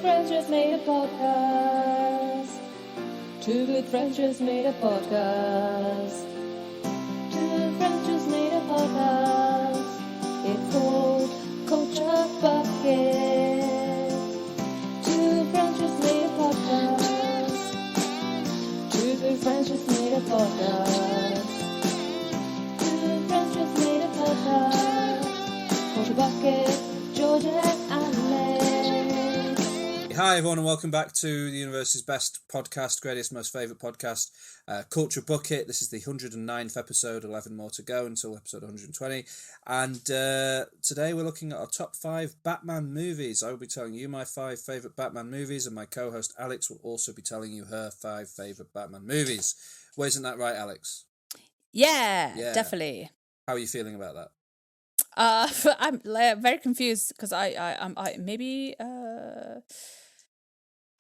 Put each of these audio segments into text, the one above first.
friends just made a podcast. Two good friends just made a podcast. Two friends just made a podcast. It's called Culture Bucket. Two friends just made a podcast. Two good friends just made a podcast. Two friends just made a podcast. Culture Bucket, Georgia and Alex. Hi everyone and welcome back to the universe's best podcast, greatest, most favourite podcast, Culture Bucket. This is the 109th episode, 11 more to go until episode 120. And today we're looking at our top 5 Batman movies. I will be telling you my 5 favourite Batman movies, and my co-host Alex will also be telling you her 5 favourite Batman movies. Well, isn't that right, Alex? Yeah, definitely. How are you feeling about that? I'm very confused because I'm maybe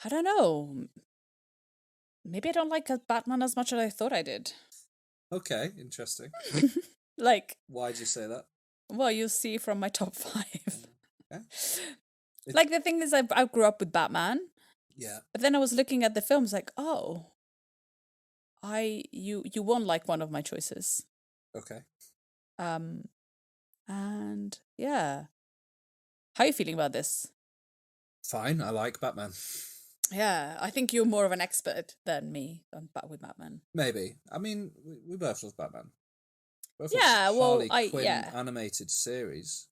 I don't know. Maybe I don't like Batman as much as I thought I did. Okay, interesting. Like, why did you say that? Well, you'll see from my top 5. Okay. Like, the thing is, I grew up with Batman. Yeah. But then I was looking at the films like, oh, you won't like one of my choices. Okay. And yeah. How are you feeling about this? Fine, I like Batman. Yeah, I think you're more of an expert than me with Batman. Maybe. I mean, we both love Batman. Both Yeah, love Harley Quinn animated series.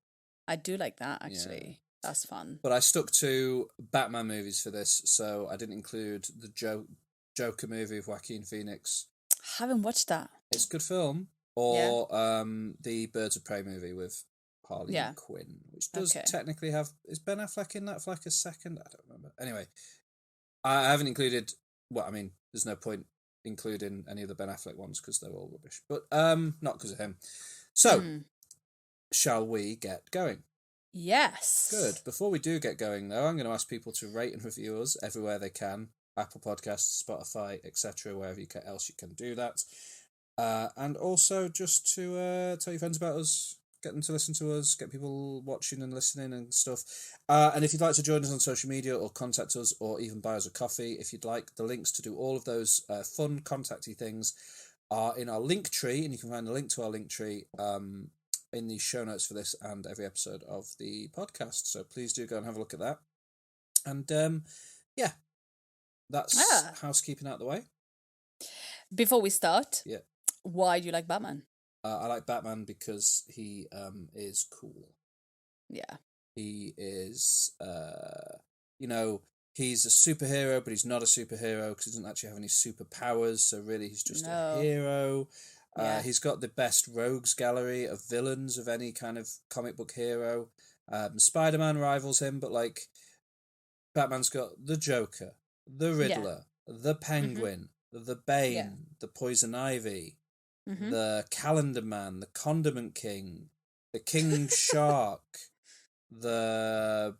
I do like that, actually. Yeah. That's fun. But I stuck to Batman movies for this, so I didn't include the Joker movie of Joaquin Phoenix. I haven't watched that. It's a good film. Or the Birds of Prey movie with Harley Quinn, which does technically have... Is Ben Affleck in that for like a second? I don't remember. Anyway, I haven't included... Well, I mean, there's no point including any of the Ben Affleck ones because they're all rubbish. But not because of him. So, shall we get going? Yes. Good. Before we do get going, though, I'm going to ask people to rate and review us everywhere they can. Apple Podcasts, Spotify, etc., wherever else you can do that. And also just to tell your friends about us, get them to listen to us, get people watching and listening and stuff. And if you'd like to join us on social media or contact us or even buy us a coffee, if you'd like, the links to do all of those fun contacty things are in our link tree, and you can find the link to our link tree in the show notes for this and every episode of the podcast. So please do go and have a look at that. And that's housekeeping out the way. Before we start, yeah. Why do you like Batman? I like Batman because he is cool. Yeah. He is, he's a superhero, but he's not a superhero because he doesn't actually have any superpowers. So really, he's just a hero. Yeah. He's got the best rogues gallery of villains of any kind of comic book hero. Spider-Man rivals him, but like Batman's got the Joker, the Riddler, the Penguin, the Bane, the Poison Ivy, the Calendar Man, the Condiment King, the King Shark, the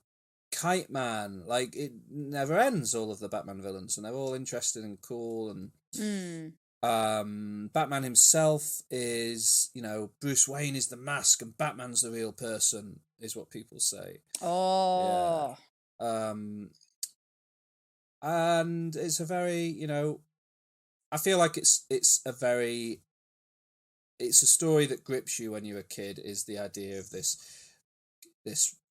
Kite Man. Like, it never ends, all of the Batman villains, and they're all interesting and cool. And Batman himself is, Bruce Wayne is the mask and Batman's the real person, is what people say. Oh. Yeah. And it's a very, I feel like it's a story that grips you when you're a kid, is the idea of this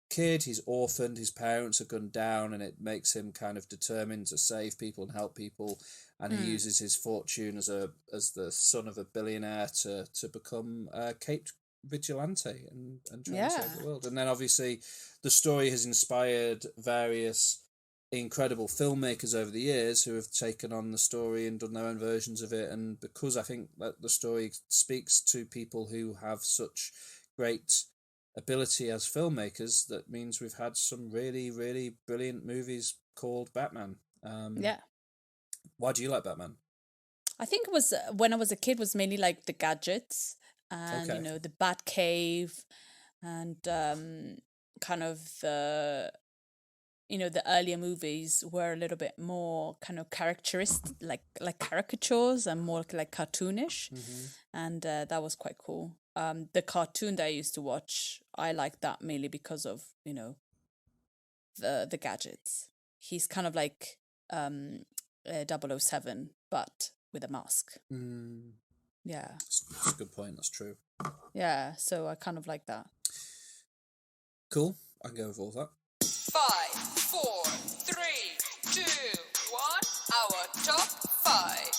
kid. He's orphaned, his parents are gunned down, and it makes him kind of determined to save people and help people, and he uses his fortune as the son of a billionaire to become a caped vigilante and try to save the world. And then obviously the story has inspired various incredible filmmakers over the years who have taken on the story and done their own versions of it. And because I think that the story speaks to people who have such great ability as filmmakers, that means we've had some really, really brilliant movies called Batman. Why do you like Batman? I think it was when I was a kid was mainly like the gadgets and the Batcave and kind of the earlier movies were a little bit more kind of characteristic, like caricatures and more like cartoonish, and that was quite cool. The cartoon that I used to watch, I liked that mainly because of the gadgets. he's kind of like 007, but with a mask. Yeah. That's a good point. That's true. Yeah, so I kind of like that. Cool. I can go with all that. 5, 4, 3, 2, 1. Our top 5.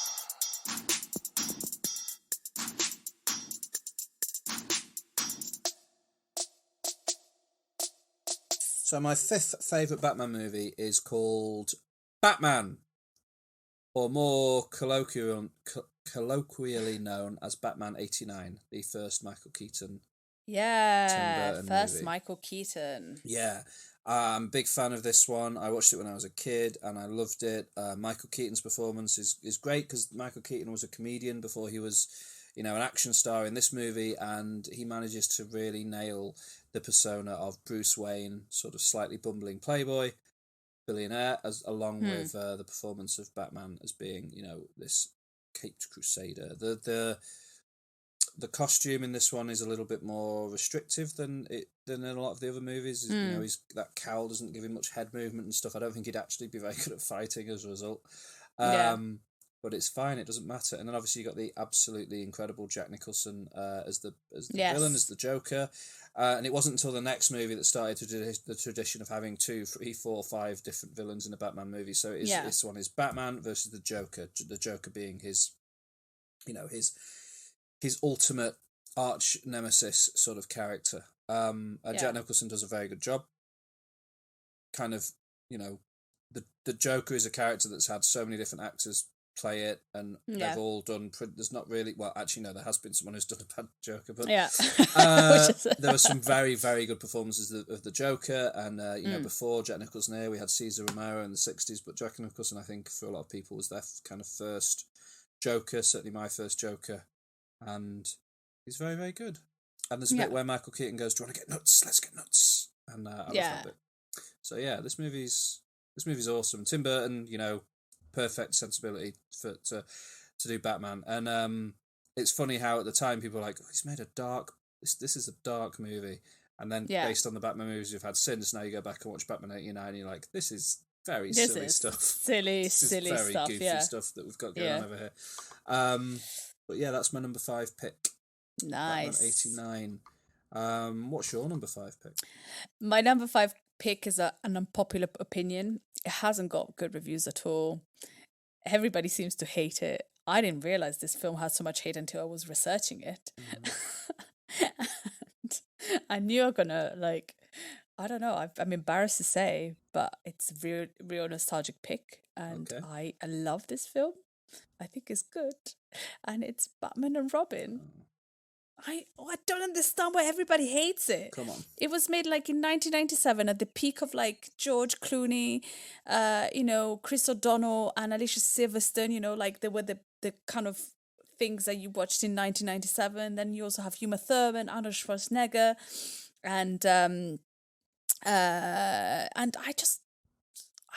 So my fifth favourite Batman movie is called Batman, or more colloquially known as Batman 89, the first Michael Keaton. Yeah, Tim Burton first movie. Michael Keaton. Yeah, I'm a big fan of this one. I watched it when I was a kid and I loved it. Michael Keaton's performance is great because Michael Keaton was a comedian before he was, an action star in this movie, and he manages to really nail the persona of Bruce Wayne, sort of slightly bumbling playboy, billionaire, along with the performance of Batman as being, this caped crusader. The costume in this one is a little bit more restrictive than in a lot of the other movies. That cowl doesn't give him much head movement and stuff. I don't think he'd actually be very good at fighting as a result. But it's fine. It doesn't matter. And then obviously you got the absolutely incredible Jack Nicholson as the villain, as the Joker. And it wasn't until the next movie that started to do the tradition of having 2, 3, 4, 5 different villains in a Batman movie. So this one is Batman versus the Joker. The Joker being his ultimate arch nemesis sort of character. Jack Nicholson does a very good job. Kind of, the Joker is a character that's had so many different actors play it, and they've all done. There's not really, well, actually, no, there has been someone who's done a bad Joker, but there were some very, very good performances of the Joker, and before Jack Nicholson here, we had Cesar Romero in the 60s, but Jack Nicholson, I think, for a lot of people, was their kind of first Joker, certainly my first Joker. And he's very, very good. And there's a bit where Michael Keaton goes, "Do you want to get nuts? Let's get nuts." And I love that bit. So yeah, this movie's awesome. Tim Burton, perfect sensibility to do Batman. And it's funny how at the time people were like, "Oh, he's made a dark. This is a dark movie." And then based on the Batman movies we've had since, now you go back and watch Batman 89, and you're like, "This is very silly stuff. Silly very stuff. Goofy stuff that we've got going on over here." But yeah, that's my number 5 pick. Nice. Batman 89. What's your number 5 pick? My number 5 pick is an unpopular opinion. It hasn't got good reviews at all. Everybody seems to hate it. I didn't realize this film had so much hate until I was researching it. And I knew I'm gonna I don't know. I'm embarrassed to say, but it's a real nostalgic pick, and I love this film. I think it's good, and it's Batman and Robin. I don't understand why everybody hates it. Come on. It was made in 1997 at the peak of George Clooney, Chris O'Donnell and Alicia Silverstone. They were the kind of things that you watched in 1997. Then you also have Uma Thurman, Arnold Schwarzenegger, and I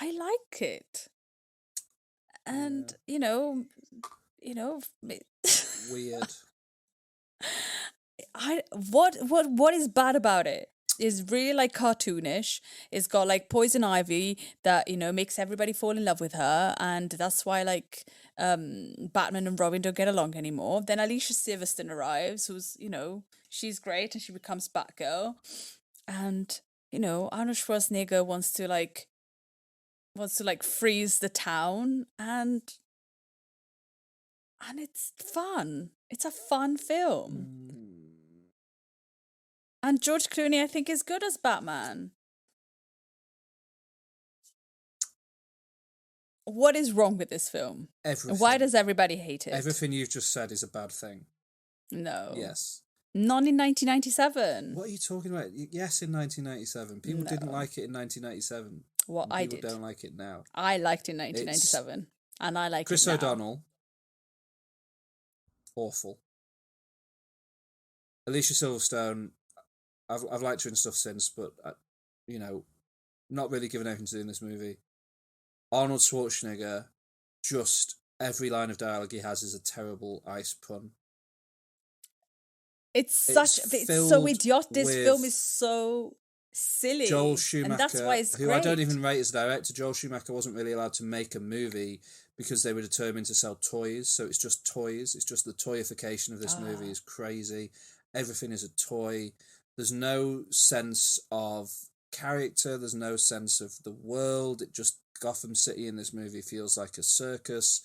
like it. And weird. What is bad about it? Is really cartoonish. It's got Poison Ivy that makes everybody fall in love with her, and that's why Batman and Robin don't get along anymore. Then Alicia Silverstone arrives, who's she's great, and she becomes Batgirl, and Arnold Schwarzenegger wants to freeze the town, and it's fun. It's a fun film. And George Clooney, I think, is good as Batman. What is wrong with this film? Everything. Why does everybody hate it? Everything you've just said is a bad thing. No. Yes. Not in 1997. What are you talking about? Yes, in 1997. People didn't like it in 1997. Well, I did. People don't like it now. I liked it in 1997. And I like Chris it now. O'Donnell. Awful. Alicia Silverstone, I've liked her in stuff since, but not really given anything to do in this movie. Arnold Schwarzenegger, just every line of dialogue he has is a terrible ice pun. It's so idiotic. This film is so silly. Joel Schumacher, and that's why it's who great. I don't even rate as a director, Joel Schumacher wasn't really allowed to make a movie because they were determined to sell toys. So it's just toys. It's just the toyification of this movie is crazy. Everything is a toy. There's no sense of character. There's no sense of the world. It just, Gotham City in this movie feels like a circus.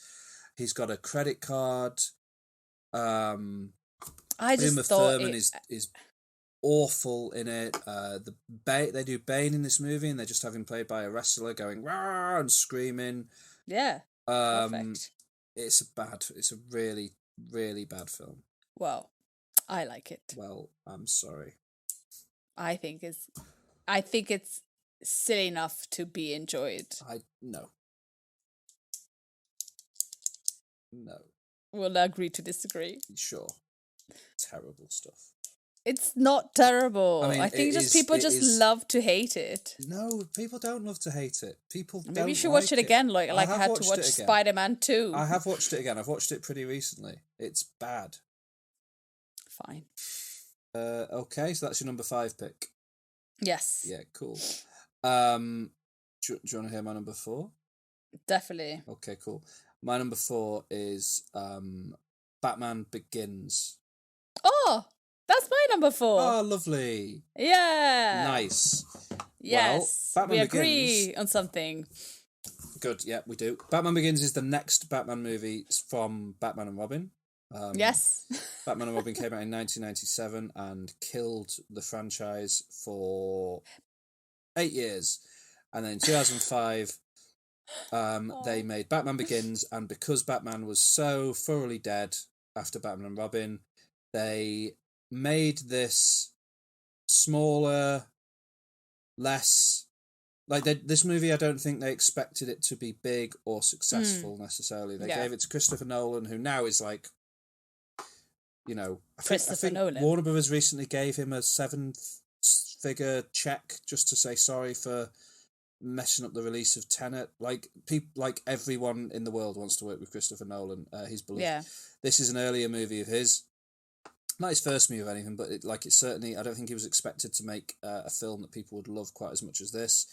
He's got a credit card. I just Uma thought Thurman is awful in it. They do Bane in this movie, and they just have him played by a wrestler going rah and screaming. Yeah, perfect. It's a really, really bad film. Well, I like it. Well, I'm sorry. I think it's silly enough to be enjoyed. No. We'll agree to disagree. Sure. Terrible stuff. It's not terrible. I mean, I think people love to hate it. No, people don't love to hate it. Maybe you should watch it again, like I had to watch Spider-Man 2. I have watched it again. I've watched it pretty recently. It's bad. Fine. Okay, so that's your number 5 pick. Yes. Yeah, cool. Do you want to hear my number 4? Definitely. Okay, cool. My number 4 is Batman Begins. Oh, that's my number 4. Oh, lovely. Yeah. Nice. Yes. Well, Batman we agree Begins, on something. Good, yeah, we do. Batman Begins is the next Batman movie from Batman and Robin. Yes. Batman and Robin came out in 1997 and killed the franchise for 8 years. And then in 2005, they made Batman Begins, and because Batman was so thoroughly dead after Batman and Robin, they made this smaller, less... this movie, I don't think they expected it to be big or successful necessarily. They gave it to Christopher Nolan, who now is like, I think Nolan. Warner Brothers recently gave him a 7-figure check just to say sorry for messing up the release of Tenet. Everyone in the world wants to work with Christopher Nolan. He's beloved. Yeah. This is an earlier movie of his. Not his first movie or anything, but it's certainly, I don't think he was expected to make a film that people would love quite as much as this.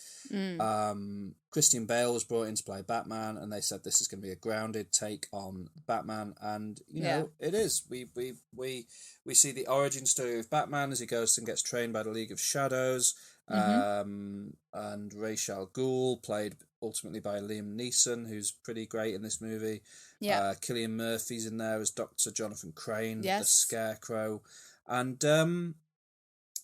Christian Bale was brought in to play Batman, and they said this is going to be a grounded take on Batman, and it is. We see the origin story of Batman as he goes and gets trained by the League of Shadows, and Ra's al Ghul, played ultimately by Liam Neeson, who's pretty great in this movie. Yeah. Cillian Murphy's in there as Dr. Jonathan Crane, yes. the Scarecrow. And,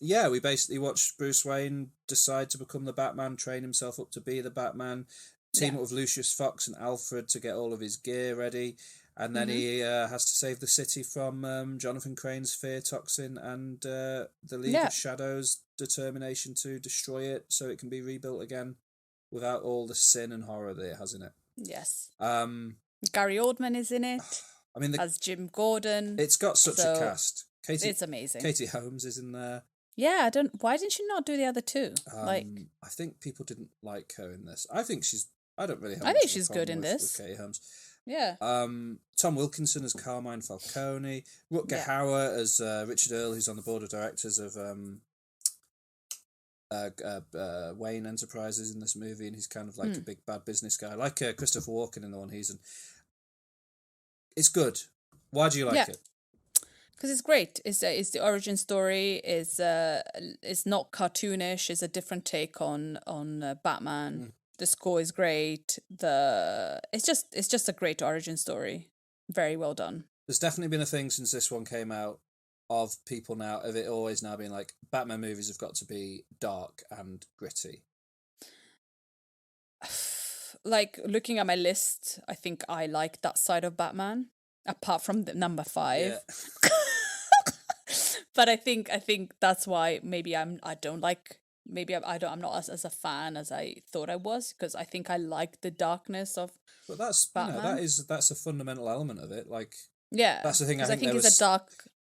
we basically watched Bruce Wayne decide to become the Batman, train himself up to be the Batman, team up with Lucius Fox and Alfred to get all of his gear ready. And then he has to save the city from Jonathan Crane's fear toxin and the League of Shadows' determination to destroy it so it can be rebuilt again without all the sin and horror that it has in it. Yes. Gary Oldman is in it. I mean, as Jim Gordon. It's got such a cast. It's amazing. Katie Holmes is in there. Yeah, why didn't she not do the other two? I think people didn't like her in this. I think she's good in this. With Katie Holmes. Yeah. Tom Wilkinson as Carmine Falcone. Rutger Hauer as Richard Earl, who's on the board of directors of Wayne Enterprises in this movie, and he's kind of like a big bad business guy, like Christopher Walken in the one he's in. It's good. Why do you like it? Because it's great. It's the origin story. It's not cartoonish. It's a different take on Batman. The score is great. It's just a great origin story. Very well done. There's definitely been a thing since this one came out of people now, of it always now being like, Batman movies have got to be dark and gritty. Like, looking at my list, I think I like that side of Batman, apart from the number 5. Yeah. But I think that's why maybe I'm not as a fan as I thought I was, because I think I like the darkness of. But that's Batman. That's a fundamental element of it. Like, yeah, that's the thing. I think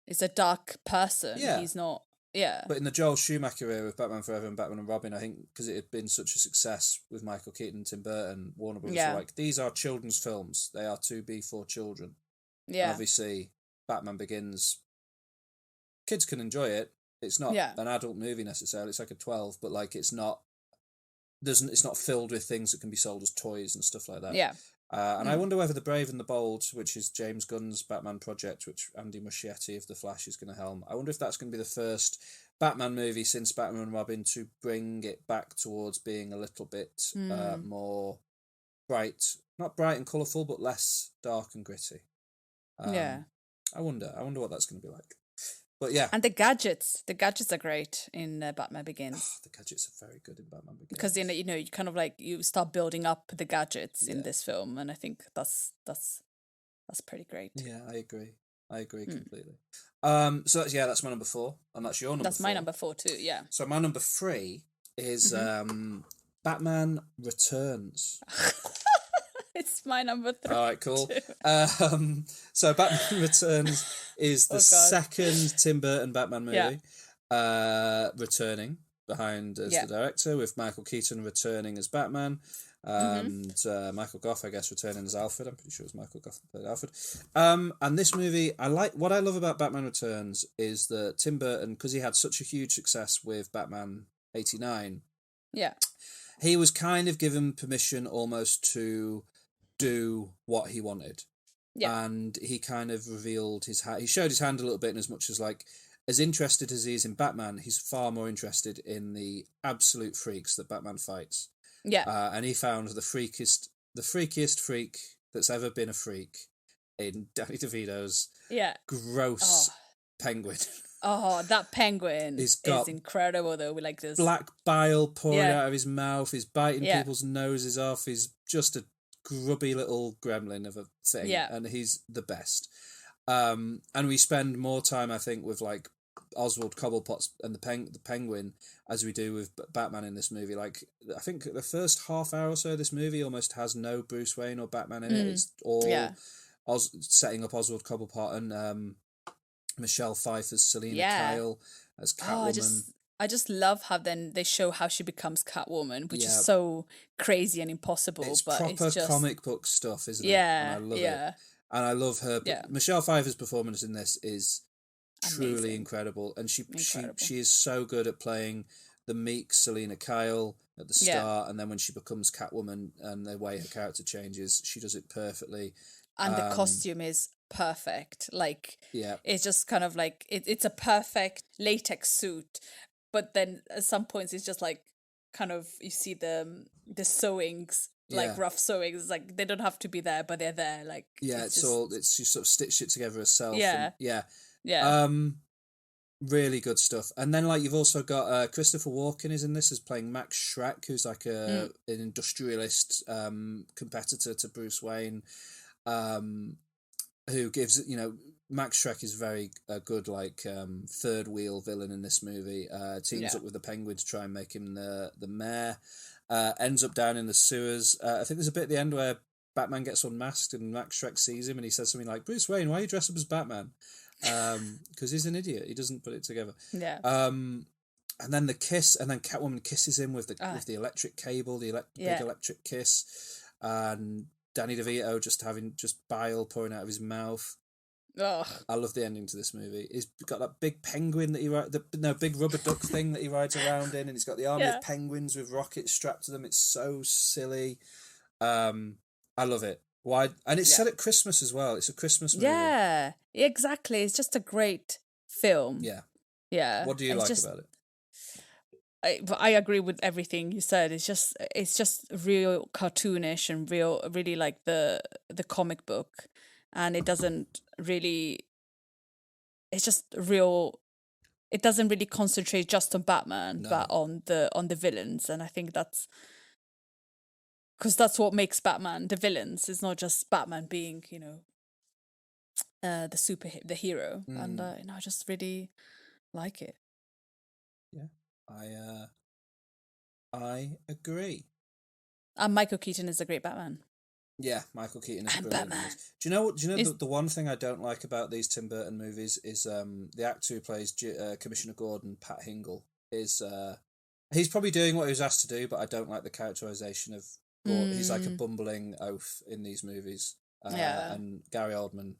he's a dark person. Yeah. He's not. Yeah. But in the Joel Schumacher era with Batman Forever and Batman and Robin, I think because it had been such a success with Michael Keaton and Tim Burton, Warner Brothers were like, these are children's films. They are to be for children. Yeah. And obviously, Batman Begins, kids can enjoy it. It's not an adult movie necessarily. It's like a 12, but like it's not filled with things that can be sold as toys and stuff like that. Yeah. And I wonder whether The Brave and the Bold, which is James Gunn's Batman project, which Andy Muschietti of The Flash is going to helm, I wonder if that's going to be the first Batman movie since Batman and Robin to bring it back towards being a little bit more bright, not bright and colourful, but less dark and gritty. I wonder what that's going to be like. But yeah. And the gadgets are great in Batman Begins. The gadgets are very good in Batman Begins. Because you kind of like you start building up the gadgets in this film, and I think that's pretty great. Yeah, I agree completely. So that's my number 4, and that's your number 4. That's my number 4 too. Yeah. So my number 3 is Batman Returns. It's my number 3. All right, cool. So Batman Returns is the second Tim Burton Batman movie, returning behind as the director, with Michael Keaton returning as Batman, and Michael Gough, I guess, returning as Alfred. I'm pretty sure it was Michael Gough that played Alfred. And this movie, what I love about Batman Returns is that Tim Burton, because he had such a huge success with Batman 89, he was kind of given permission almost to do what he wanted. And he kind of revealed he showed his hand a little bit, in as much as like, as interested as he is in Batman, he's far more interested in the absolute freaks that Batman fights. And he found the freakiest freak that's ever been a freak in Danny DeVito's gross penguin. Oh, that penguin is incredible though. We like this black bile pouring out of his mouth. He's biting people's noses off. He's just a grubby little gremlin of a thing, and he's the best. And we spend more time, I think, with like Oswald Cobblepot and the penguin as we do with Batman in this movie. Like, I think the first half hour or so of this movie almost has no Bruce Wayne or Batman in it. It's all setting up Oswald Cobblepot and Michelle Pfeiffer's Selena Kyle as Catwoman. I just love how then they show how she becomes Catwoman, which is so crazy and impossible. It's but proper it's just comic book stuff, isn't it? Yeah, and I love it. And I love her. Michelle Pfeiffer's performance in this is truly incredible, and she is so good at playing the meek Selena Kyle at the start, and then when she becomes Catwoman and the way her character changes, she does it perfectly. And the costume is perfect. Like, it's just kind of like it's a perfect latex suit. But then at some points it's just like kind of you see the sewings, like rough sewings, like they don't have to be there, but they're there. Like she sort of stitched it together herself. Really good stuff. And then like you've also got Christopher Walken is in this as playing Max Schreck, who's like an industrialist competitor to Bruce Wayne, who gives Max Schreck is very good, like third wheel villain in this movie. Teams up with the Penguin to try and make him the mayor. Ends up down in the sewers. I think there's a bit at the end where Batman gets unmasked and Max Schreck sees him and he says something like, "Bruce Wayne, why are you dressed up as Batman?" Because he's an idiot. He doesn't put it together. And then the kiss, and then Catwoman kisses him with the electric cable, the big electric kiss, and Danny DeVito just bile pouring out of his mouth. Oh. I love the ending to this movie. He's got that big penguin that he big rubber duck thing that he rides around in, and he's got the army of penguins with rockets strapped to them. It's so silly. I love it. Why? And it's set at Christmas as well. It's a Christmas movie. Yeah, exactly. It's just a great film. Yeah. What do you like about it? I agree with everything you said. It's just real cartoonish and really like the comic book, and it doesn't really. It's just real. It doesn't really concentrate just on Batman, but on the villains, and I think that's because that's what makes Batman the villains. It's not just Batman being the hero, and I just really like it. Yeah. I agree. And Michael Keaton is a great Batman. Yeah, Michael Keaton is brilliant. Do you know what? The one thing I don't like about these Tim Burton movies is the actor who plays Commissioner Gordon, Pat Hingle, is he's probably doing what he was asked to do, but I don't like the characterization of Gordon. He's like a bumbling oaf in these movies. And Gary Oldman,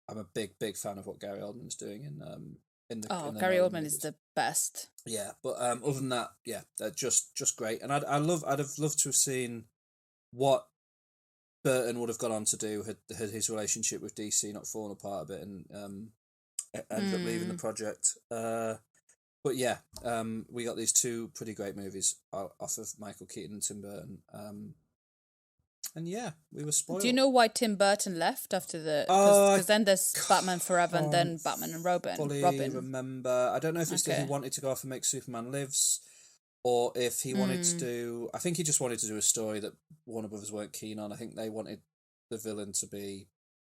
I'm a big fan of what Gary Oldman's doing in in the Gary Nolan Oldman movies. is the best. Yeah, but other than that, yeah, they're just great. And I'd have loved to have seen what Burton would have gone on to do had his relationship with DC not fallen apart a bit and ended up leaving the project. But yeah, we got these two pretty great movies off of Michael Keaton and Tim Burton. And yeah, we were spoiled. Do you know why Tim Burton left after the? Because then there's Batman Forever and then Batman and Robin. Fully remember. I don't know if it's that he wanted to go off and make Superman Lives, or if he wanted to do. I think he just wanted to do a story that Warner Brothers weren't keen on. I think they wanted the villain to be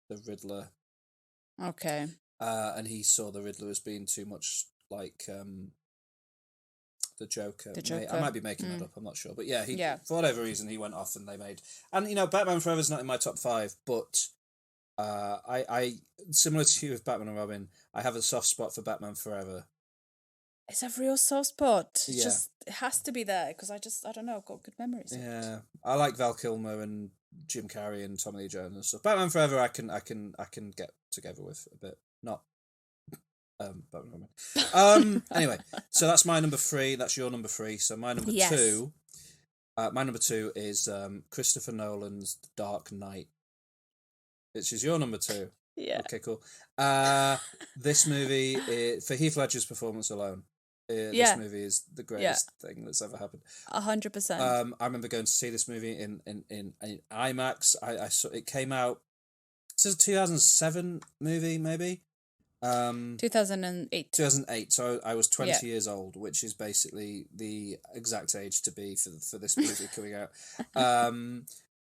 the Riddler. Okay. And he saw the Riddler as being too much like the Joker. I might be making that up. I'm not sure, but yeah, for whatever reason he went off and they made. And Batman Forever is not in my top 5, but I similar to you with Batman and Robin, I have a soft spot for Batman Forever. It's a real soft spot. It has to be there because I don't know, I've got good memories. Yeah, I like Val Kilmer and Jim Carrey and Tommy Lee Jones and stuff. Batman Forever, I can get together with a bit. Not Batman Robin. Anyway, so that's my number 3. That's your number 3. So my number 2. My number 2 is Christopher Nolan's The Dark Knight, which is your number 2. Yeah. Okay, cool. This movie, for Heath Ledger's performance alone, this movie is the greatest thing that's ever happened. 100%. I remember going to see this movie in IMAX. I saw it came out. This is a 2007 movie, maybe. 2008. 2008. So I was 20 years old, which is basically the exact age to be for this movie coming out.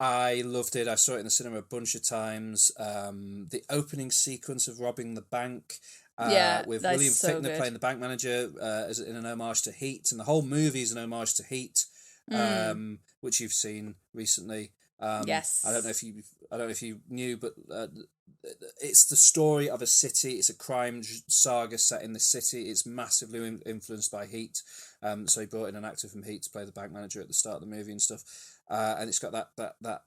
I loved it. I saw it in the cinema a bunch of times. The opening sequence of robbing the bank, with William Fichtner playing the bank manager, as in an homage to Heat, and the whole movie is an homage to Heat, which you've seen recently. Yes. I don't know if you knew, but it's the story of a city. It's a crime saga set in the city. It's massively influenced by Heat. So he brought in an actor from Heat to play the bank manager at the start of the movie and stuff. And it's got that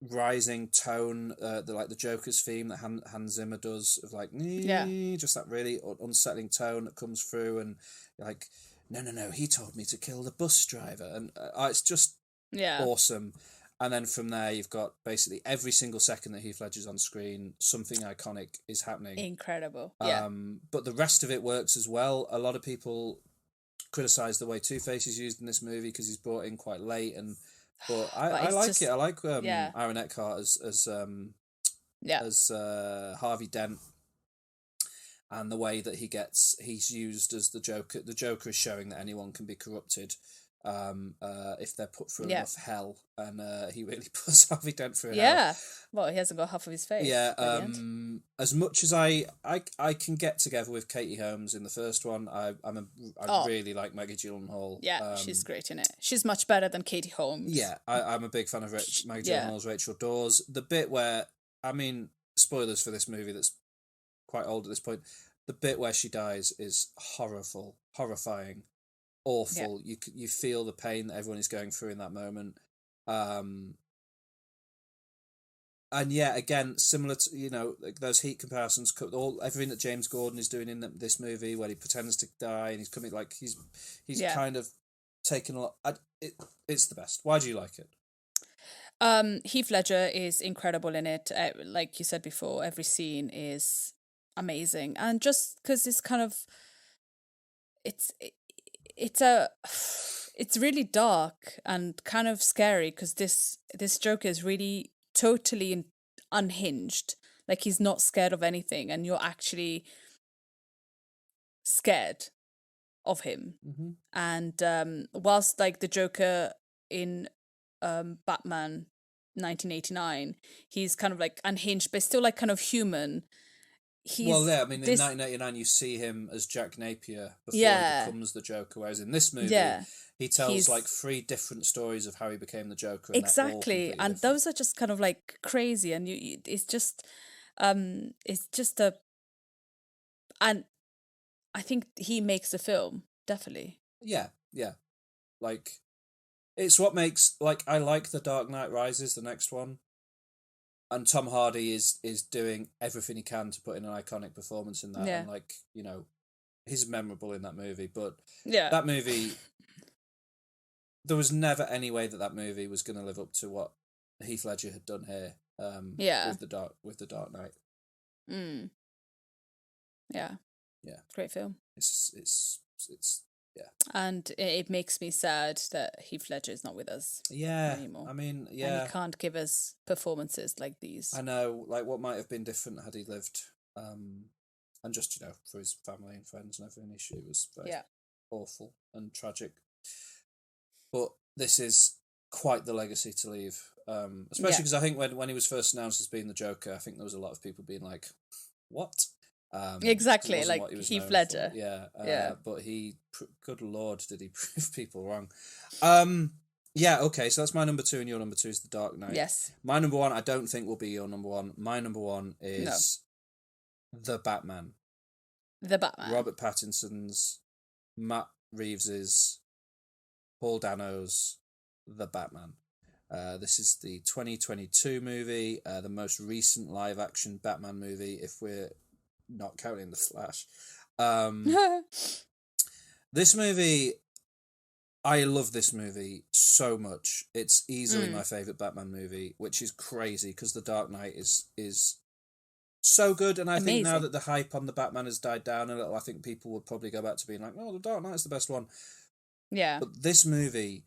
rising tone, the Joker's theme that Hans Zimmer does of just that really unsettling tone that comes through, and you're like, no, he told me to kill the bus driver, and it's just awesome. And then from there, you've got basically every single second that Heath Ledger's on screen, something iconic is happening. Incredible. Yeah. But the rest of it works as well. A lot of people criticise the way Two-Face is used in this movie because he's brought in quite late, but I like it. I like Aaron Eckhart as Harvey Dent, and the way that he's used as the Joker. The Joker is showing that anyone can be corrupted. If they're put through enough hell, and he really puts Harvey Dent through hell. Well, he hasn't got half of his face. As much as I can get together with Katie Holmes in the first one, I really like Maggie Gyllenhaal. Yeah, she's great in it. She's much better than Katie Holmes. Yeah, I'm a big fan of Maggie Gyllenhaal's Rachel Dawes. The bit where, spoilers for this movie that's quite old at this point, the bit where she dies is horrifying. Awful. You feel the pain that everyone is going through in that moment, and again, similar to those Heat comparisons, everything that James Gordon is doing in this movie, where he pretends to die and he's coming he's kind of taken a lot. It's the best. Why do you like it? Heath Ledger is incredible in it. Like you said before, every scene is amazing, and just because it's kind of it's really dark and kind of scary because this Joker is really totally unhinged. Like, he's not scared of anything, and you're actually scared of him. Mm-hmm. And whilst the Joker in Batman 1989, he's kind of unhinged, but still kind of human. In 1989 you see him as Jack Napier before he becomes the Joker, whereas in this movie he tells 3 different stories of how he became the Joker. And exactly, and those are just kind of crazy, and it's just and I think he makes the film, definitely. Yeah. It's what makes I like The Dark Knight Rises, the next one. And Tom Hardy is doing everything he can to put in an iconic performance in that. Yeah. And he's memorable in that movie, but Yeah. that movie, there was never any way that movie was going to live up to what Heath Ledger had done here. With the Dark Knight. Yeah. Great film. It's yeah. And it makes me sad that Heath Ledger is not with us. Anymore. I mean, and he can't give us performances like these. I know, like what might have been different had he lived, and just for his family and friends and everything. It was very awful and tragic. But this is quite the legacy to leave, especially because I think when he was first announced as being the Joker, I think there was a lot of people being like, "What?" Exactly, like Heath Ledger. But good Lord, did he prove people wrong? Okay, so that's my number 2, and your number 2 is The Dark Knight. Yes. My number 1, I don't think will be your number 1. My number 1 is The Batman. The Batman. Robert Pattinson's, Matt Reeves's, Paul Dano's The Batman. This is the 2022 movie, the most recent live-action Batman movie, if we're not counting The Flash. This movie, I love this movie so much. It's easily my favourite Batman movie, which is crazy because The Dark Knight is so good. And I think now that the hype on The Batman has died down a little, I think people would probably go back to being like, "Oh, The Dark Knight is the best one." Yeah. But this movie,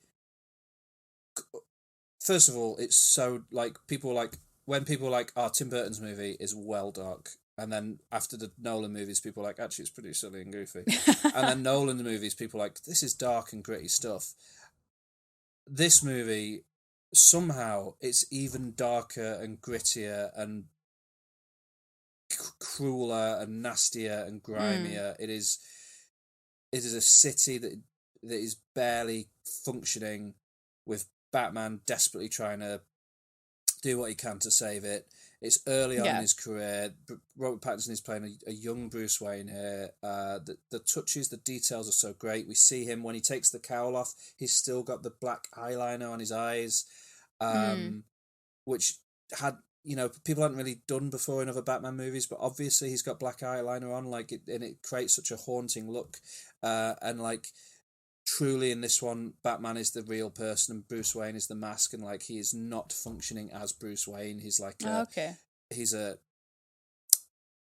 first of all, it's so, like, when people are like, "Oh, Tim Burton's movie is well dark." And then after the Nolan movies, people are like, "Actually, it's pretty silly and goofy." And then Nolan's movies, people are like, "This is dark and gritty stuff." This movie, somehow, it's even darker and grittier and crueler and nastier and grimier. It is a city that is barely functioning, with Batman desperately trying to do what he can to save it. It's early on in his career. Robert Pattinson is playing a young Bruce Wayne here. The touches, the details are so great. We see him when he takes the cowl off. He's still got the black eyeliner on his eyes, which had people hadn't really done before in other Batman movies. But obviously he's got black eyeliner on, and it creates such a haunting look. And truly in this one, Batman is the real person and Bruce Wayne is the mask, and he is not functioning as Bruce Wayne. He's he's a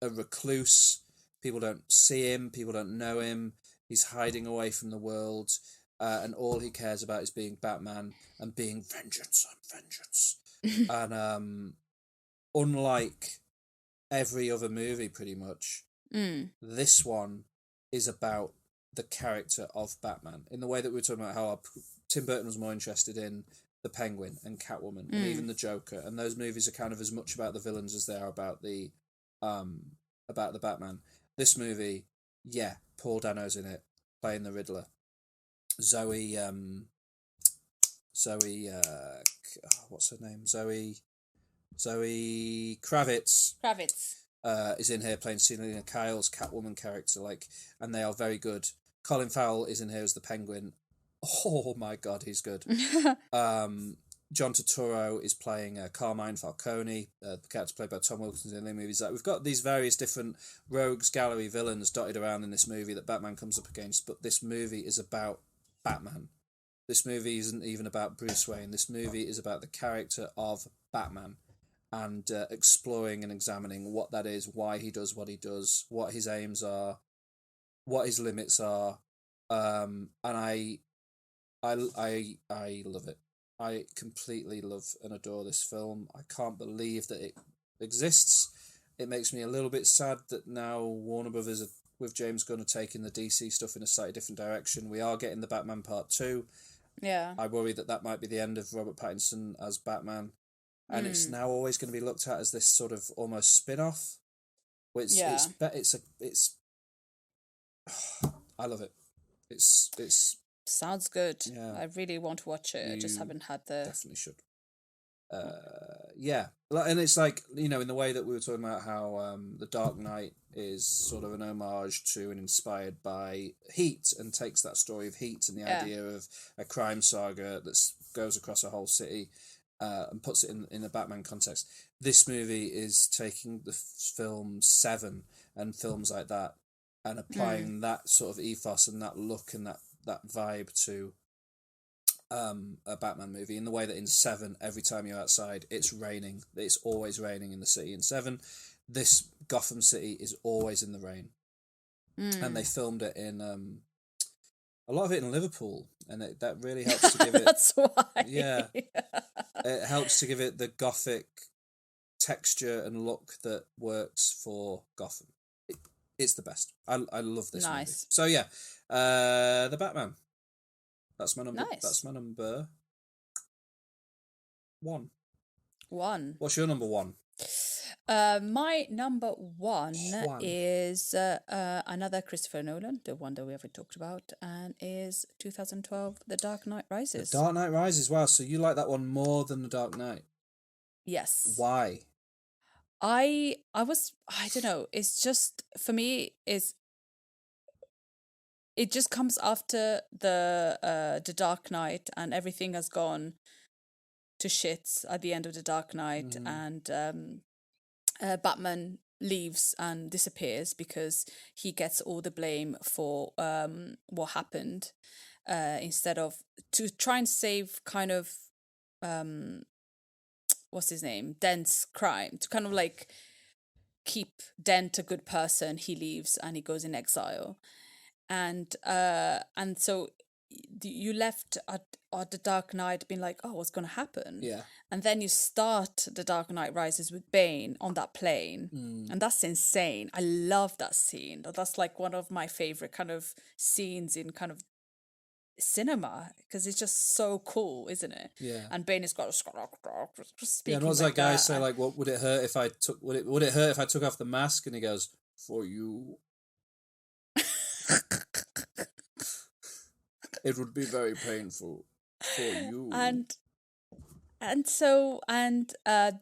recluse. People don't see him, people don't know him. He's hiding away from the world, and all he cares about is being Batman and being vengeance on vengeance. And unlike every other movie pretty much, this one is about the character of Batman, in the way that we were talking about how Tim Burton was more interested in the Penguin and Catwoman and even the Joker, and those movies are kind of as much about the villains as they are about the Batman. This movie, Paul Dano's in it playing the Riddler. Zoe, what's her name? Zoe Kravitz is in here playing Selena Kyle's Catwoman character, and they are very good. Colin Farrell is in here as the Penguin. Oh my God, he's good. John Turturro is playing Carmine Falcone, the character played by Tom Wilkinson in the movies. We've got these various different rogues gallery villains dotted around in this movie that Batman comes up against, but this movie is about Batman. This movie isn't even about Bruce Wayne. This movie is about the character of Batman, and exploring and examining what that is, why he does what he does, what his aims are, what his limits are, and I love it. I completely love and adore this film. I can't believe that it exists. It makes me a little bit sad that now Warner Brothers with James Gunn are taking the DC stuff in a slightly different direction. We are getting the Batman Part 2. Yeah. I worry that might be the end of Robert Pattinson as Batman. And it's now always going to be looked at as this sort of almost spin-off. I love it. It's sounds good. Yeah. I really want to watch it. I just haven't had the... Definitely should. And it's in the way that we were talking about how The Dark Knight is sort of an homage to and inspired by Heat, and takes that story of Heat and the idea of a crime saga that goes across a whole city, and puts it in a Batman context. This movie is taking the film Seven and films like that and applying that sort of ethos and that look and that vibe to a Batman movie, in the way that in 7, every time you're outside, it's raining. It's always raining in the city. In 7, this Gotham City is always in the rain. And they filmed it in a lot of it in Liverpool, and that really helps to give it. That's why. Yeah, it helps to give it the Gothic texture and look that works for Gotham. It's the best. I love this movie. So yeah, the Batman. That's my number. Nice. That's my number 1. What's your number 1? My number one is another Christopher Nolan, the one that we haven't talked about, and is 2012, The Dark Knight Rises. The Dark Knight Rises. Wow, so you like that one more than The Dark Knight? Yes. Why? I don't know. It's just, for me, it just comes after the Dark Knight, and everything has gone to shits at the end of the Dark Knight, and Batman leaves and disappears because he gets all the blame for what happened, instead of to try and save kind of what's his name, Dent's crime, to kind of like keep Dent a good person. He leaves and he goes in exile, and so you left at the Dark Knight being like, oh, what's going to happen? Yeah. And then you start the Dark Knight Rises with Bane on that plane, and that's insane. I love that scene. That's like one of my favorite kind of scenes in kind of cinema, because it's just so cool, isn't it? Yeah. And Bane has got just speaking. Yeah, and what's that guy say? Like, what would it hurt if I took? Would it hurt if I took off the mask? And he goes, "For you." It would be very painful for you. And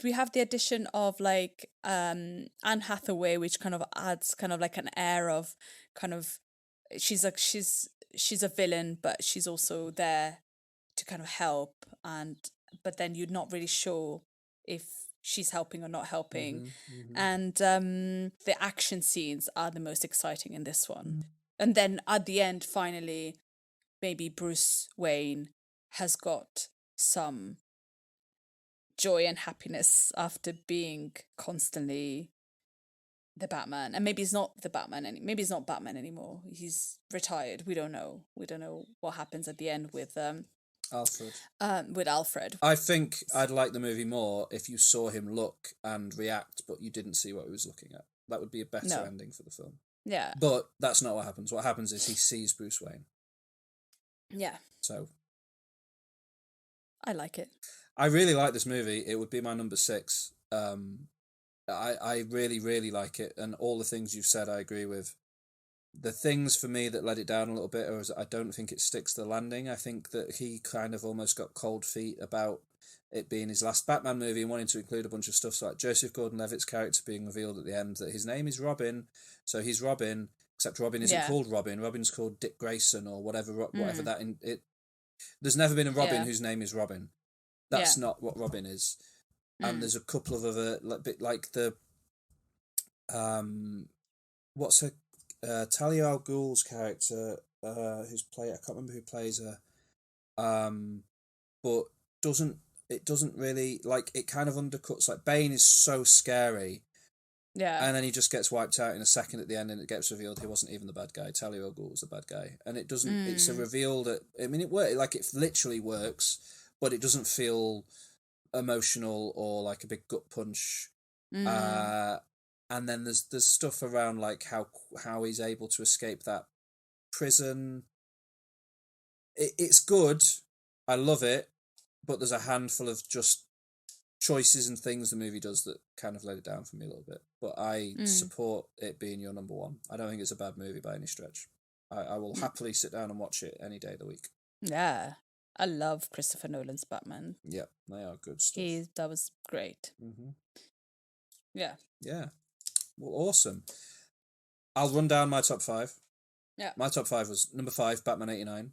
we have the addition of like Anne Hathaway, which kind of adds kind of like an air of kind of she's a villain, but she's also there to kind of help, but then you're not really sure if she's helping or not helping. And the action scenes are the most exciting in this one. And then at the end, finally, maybe Bruce Wayne has got some joy and happiness after being constantly the Batman. And maybe he's not the Batman maybe he's not Batman anymore. He's retired. We don't know. We don't know what happens at the end with Alfred. I think I'd like the movie more if you saw him look and react, but you didn't see what he was looking at. That would be a better ending for the film. Yeah. But that's not what happens. What happens is he sees Bruce Wayne. Yeah. So I like it. I really like this movie. It would be my number 6. I really, really like it, and all the things you've said I agree with. The things for me that let it down a little bit is I don't think it sticks to the landing. I think that he kind of almost got cold feet about it being his last Batman movie and wanting to include a bunch of stuff, so like Joseph Gordon-Levitt's character being revealed at the end that his name is Robin, so he's Robin, except Robin isn't called Robin. Robin's called Dick Grayson or whatever that in it. There's never been a Robin whose name is Robin. That's not what Robin is. And there's a couple of other like the what's her Talia al Ghul's character, who's I can't remember who plays her, but doesn't really, like, it kind of undercuts, like, Bane is so scary, and then he just gets wiped out in a second at the end, and it gets revealed he wasn't even the bad guy. Talia al Ghul was the bad guy, and it doesn't. It's a reveal that, I mean, it literally works, but it doesn't feel emotional or like a big gut punch. And then there's stuff around like how he's able to escape that prison. It's good. I love it, but there's a handful of just choices and things the movie does that kind of let it down for me a little bit. But I support it being your number 1. I don't think it's a bad movie by any stretch. I will happily sit down and watch it any day of the week. Yeah. I love Christopher Nolan's Batman. Yeah, they are good stuff. That was great. Yeah. Yeah. Well, awesome. I'll run down my top 5. Yeah. My top 5 was number 5, Batman 89.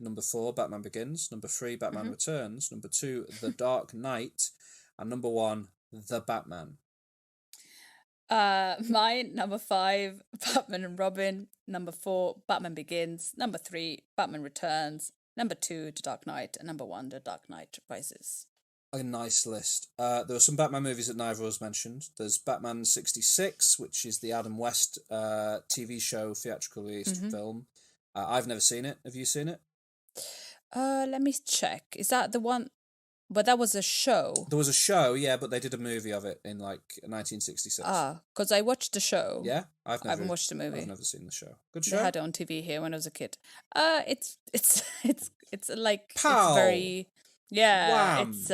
Number 4, Batman Begins. Number 3, Batman Returns. Number 2, The Dark Knight. And number 1, The Batman. Mine, number 5, Batman and Robin. Number 4, Batman Begins. Number 3, Batman Returns. Number 2, The Dark Knight. And number 1, The Dark Knight Rises. A nice list. There are some Batman movies that neither of us mentioned. There's Batman 66, which is the Adam West TV show theatrical released film. I've never seen it. Have you seen it? Let me check. Is that the one? But that was a show. There was a show, yeah, but they did a movie of it in like 1966. Because I watched the show. Yeah, I haven't watched the movie. I've never seen the show. Good show. They had it on TV here when I was a kid. It's like Pow! It's very Wham! It's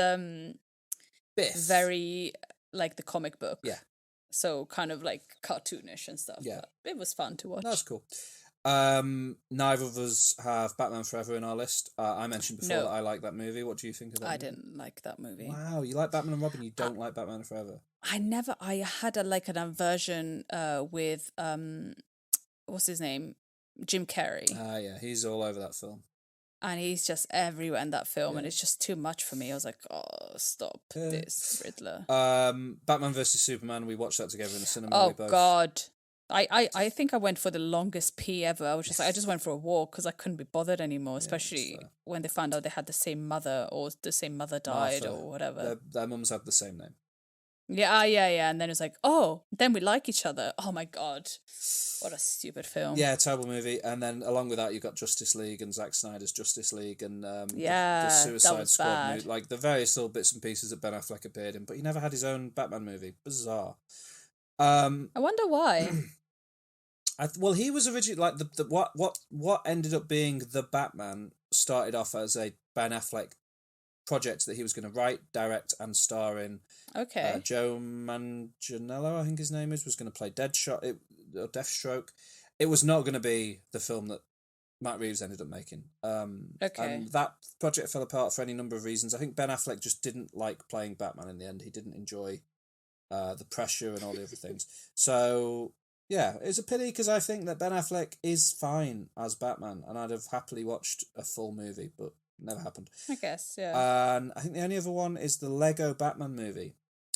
Biff. very like the comic book. Yeah. So kind of like cartoonish and stuff. Yeah. But it was fun to watch. That's cool. Neither of us have Batman Forever in our list. I mentioned before that I like that movie. What do you think of that? I didn't like that movie. Wow, you like Batman and Robin, you don't like Batman Forever? I had an aversion with what's his name? Jim Carrey. Yeah, he's all over that film. And he's just everywhere in that film, and it's just too much for me. I was like, oh, stop this, Riddler. Batman versus Superman, we watched that together in the cinema. Oh, God. I think I went for the longest pee ever. I was just like, I just went for a walk because I couldn't be bothered anymore, especially when they found out they had the same mother or the same mother died Martha, or whatever. Their mums had the same name. Yeah. And then it's like, oh, then we like each other. Oh my God. What a stupid film. Yeah, terrible movie. And then along with that, you've got Justice League and Zack Snyder's Justice League and the Suicide that was Squad bad. movie. Like the various little bits and pieces that Ben Affleck appeared in, but he never had his own Batman movie. Bizarre. I wonder why. Well, he was originally like what ended up being the Batman started off as a Ben Affleck project that he was going to write, direct, and star in. Okay. Joe Manganiello, I think his name was going to play Deathstroke. It was not going to be the film that Matt Reeves ended up making. Okay. And that project fell apart for any number of reasons. I think Ben Affleck just didn't like playing Batman in the end. He didn't enjoy the pressure and all the other things. So, yeah, it's a pity because I think that Ben Affleck is fine as Batman, and I'd have happily watched a full movie, but never happened. I guess, yeah. And I think the only other one is the Lego Batman movie.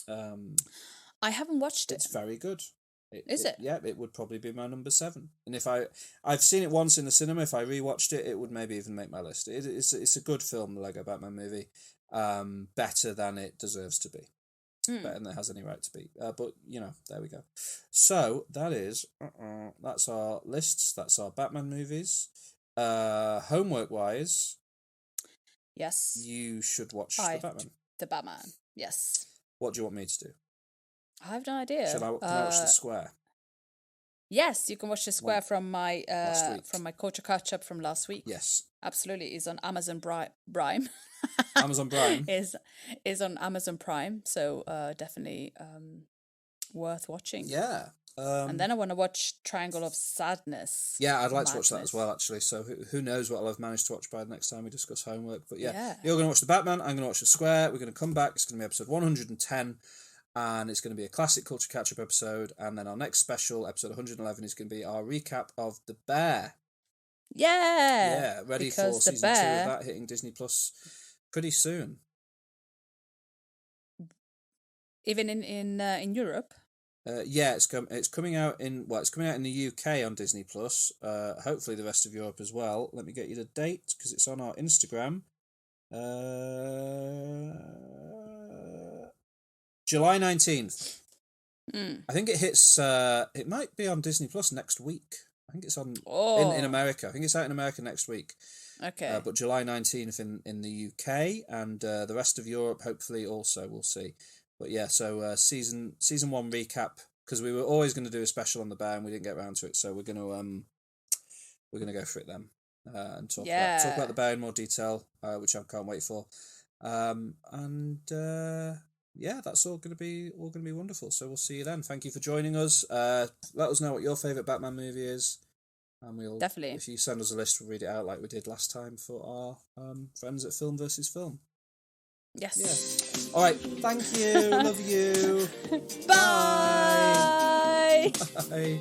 I haven't watched it. It's very good. Is it? Yeah, it would probably be my number 7. And if I've seen it once in the cinema. If I rewatched it, it would maybe even make my list. It's a good film, the Lego Batman movie. Better than it deserves to be. Better than it has any right to be. But there we go. So that's our lists. That's our Batman movies. Homework wise, yes, you should watch the Batman. The Batman, yes. What do you want me to do? I have no idea. Can I watch The Square? Yes, you can watch The Square from my last week. from my culture catch up from last week. Yes, absolutely. It's on Amazon Prime. Amazon Prime is on Amazon Prime, so definitely worth watching. Yeah. And then I want to watch Triangle of Sadness. Yeah, I'd like to watch that as well, actually. So who knows what I'll have managed to watch by the next time we discuss homework. But yeah. You're going to watch The Batman, I'm going to watch The Square. We're going to come back. It's going to be episode 110. And it's going to be a classic culture catch-up episode. And then our next special, episode 111, is going to be our recap of The Bear. Yeah. Yeah, ready for season 2 of that, hitting Disney Plus pretty soon. Even in Europe? Yeah, it's coming out in the UK on Disney Plus. Hopefully the rest of Europe as well. Let me get you the date because it's on our Instagram. July 19th. I think it hits. It might be on Disney Plus next week. I think it's on in America. I think it's out in America next week. Okay. But July 19th in the UK and the rest of Europe hopefully also. We'll see. But yeah, so season 1 recap because we were always going to do a special on the Bear and we didn't get around to it, so we're gonna go for it then and talk about the Bear in more detail, which I can't wait for. Yeah, that's all gonna be wonderful. So we'll see you then. Thank you for joining us. Let us know what your favourite Batman movie is, and we'll definitely. If you send us a list, we'll read it out like we did last time for our friends at Film versus Film. Yes. Yeah. All right. Thank you. Love you. Bye. Bye.